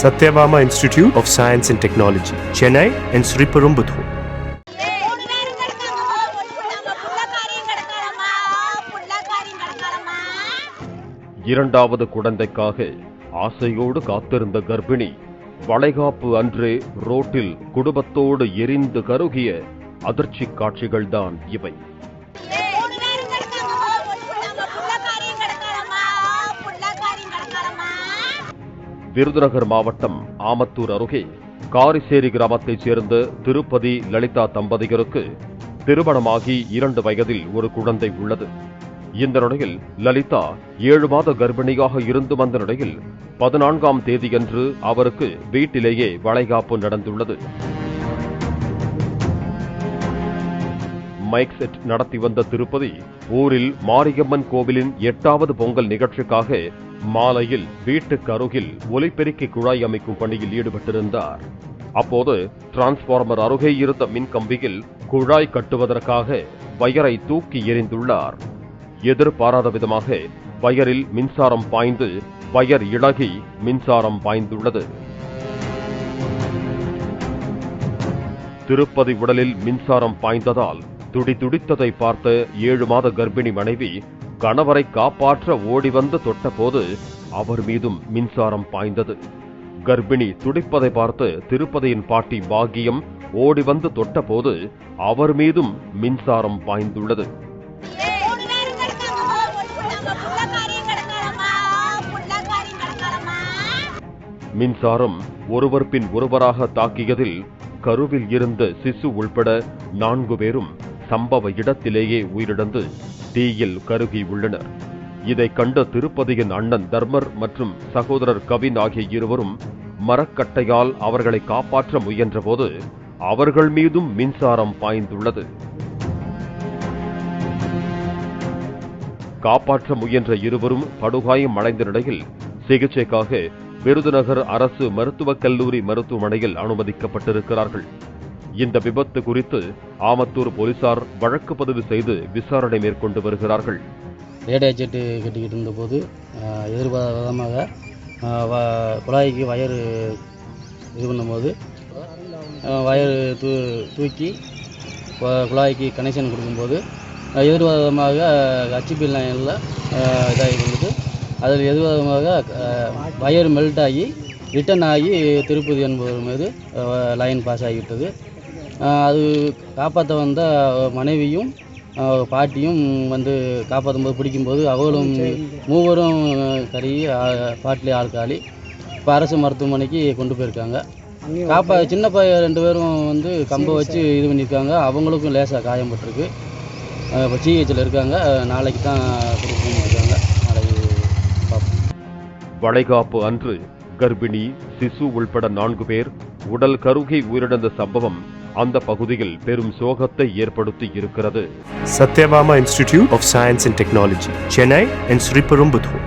Satyabama Institute of Science and Technology, Chennai and Sriperumbudur. இரண்டாவது குழந்தைக்காக ஆசையோடு காத்திருந்த கர்ப்பிணி வளைகாப்பு அன்றே ரோட்டில் குடும்பத்தோடு எரிந்து கருகிய அதிர்ச்சி காட்சிகள்தான் இவை. விருதுநகர் மாவட்டம் ஆமத்தூர் அருகே காரிசேரி கிராமத்தைச் சேர்ந்த திருப்பதி லலிதா தம்பதியருக்கு திருமணமாகி 2 வயதில் ஒரு குழந்தை உள்ளது. இந்த நிலையில் லலிதா 7 மாத கர்ப்பிணியாக இருந்து வந்த நிலையில் 14ஆம் தேதியன்று அவருக்கு வீட்டிலேயே வளைகாப்பு நடந்துள்ளது. மைக் செட் நடத்தி வந்த திருப்பதி ஊரில் மாரியம்மன் கோவிலின் 8வது பொங்கல் நிகழ்ச்சிக்காக மாலையில் வீட்டுக்கு அருகில் ஒலிபெருக்கி குழாய் அமைக்கும் பணியில் ஈடுபட்டிருந்தார். அப்போது டிரான்ஸ்பார்மர் அருகே இருந்த மின் கம்பியில் குழாய் கட்டுவதற்காக வயரை தூக்கி எறிந்துள்ளார். எதிர்பாராத விதமாக வயரில் மின்சாரம் பாய்ந்து வயர் இளகி மின்சாரம் பாய்ந்துள்ளது. திருப்பதி உடலில் மின்சாரம் பாய்ந்ததால் துடிதுடித்ததை பார்த்த 7 மாத கர்ப்பிணி மனைவி கணவரை காப்பாற்ற ஓடி வந்து தொட்டபோது அவர் மீதும் மின்சாரம் பாய்ந்தது. கர்ப்பிணி துடிப்பதை பார்த்து திருப்பதியின் பாட்டி பாக்கியம் ஓடி வந்து தொட்டபோது அவர் மீதும் மின்சாரம் பாய்ந்துள்ளது. மின்சாரம் ஒருவர் பின் ஒருவராக தாக்கியதில் கருவில் இருந்த சிசு உள்பட 4 பேரும் சம்பவ இடத்திலேயே உயிரிழந்து தீயில் கருகி உள்ளனர். இதை கண்ட திருப்பதியின் அண்ணன் தர்மர் மற்றும் சகோதரர் கவின் ஆகிய இருவரும் மரக்கட்டையால் அவர்களை காப்பாற்ற முயன்றபோது அவர்கள் மீதும் மின்சாரம் பாய்ந்துள்ளது. காப்பாற்ற முயன்ற இருவரும் படுகாயம் அடைந்த நிலையில் சிகிச்சைக்காக விருதுநகர் அரசு மருத்துவக் கல்லூரி மருத்துவமனையில் அனுமதிக்கப்பட்டிருக்கிறார்கள். இந்த விபத்து குறித்து ஆமத்தூர் போலீசார் வழக்கு பதிவு செய்து விசாரணை மேற்கொண்டு வருகிறார்கள். ரேடியோ செட்டு கட்டிக்கிட்டு இருந்தபோது எதிர்பாராதமாக குழாய்க்கு வயர் இது பண்ணும்போது வயர் தூக்கி குழாய்க்கு கனெக்ஷன் கொடுக்கும்போது எதிர்பாராதமாக ஹச்பி லைனில் இதாகி இருந்தது. அதில் எதிர்பாராதமாக வயர் மெல்ட் ஆகி ரிட்டன் ஆகி திருப்பதி என்பவர் மீது லைன் பாஸ் ஆகிவிட்டது. அது காப்பாற்ற வந்த மனைவியும் பாட்டியும் வந்து காப்பாற்றும் போது பிடிக்கும்போது அவங்களும் 3 கருகி பாட்டிலே ஆள்காலி இப்போ அரசு மருத்துவமனைக்கு கொண்டு போயிருக்காங்க. சின்ன பையன் 2 பேரும் வந்து கம்பை வச்சு இது பண்ணியிருக்காங்க. அவங்களுக்கும் லேசாக காயம் பட்டிருக்கு. இப்போ சிஹெச்சில் இருக்காங்க. நாளைக்கு தான் கொடுத்துருக்காங்க. நாளைக்கு பார்ப்போம். வளைகாப்பு அன்று கர்ப்பிணி சிசு உள்பட 4 பேர் உடல் கருகி உயிரிழந்த சம்பவம் அந்த பகுதியில் பெரும் சோகத்தை ஏற்படுத்தி இருக்கிறது. Satyabama Institute of Science and Technology, Chennai and Sriperumbudur.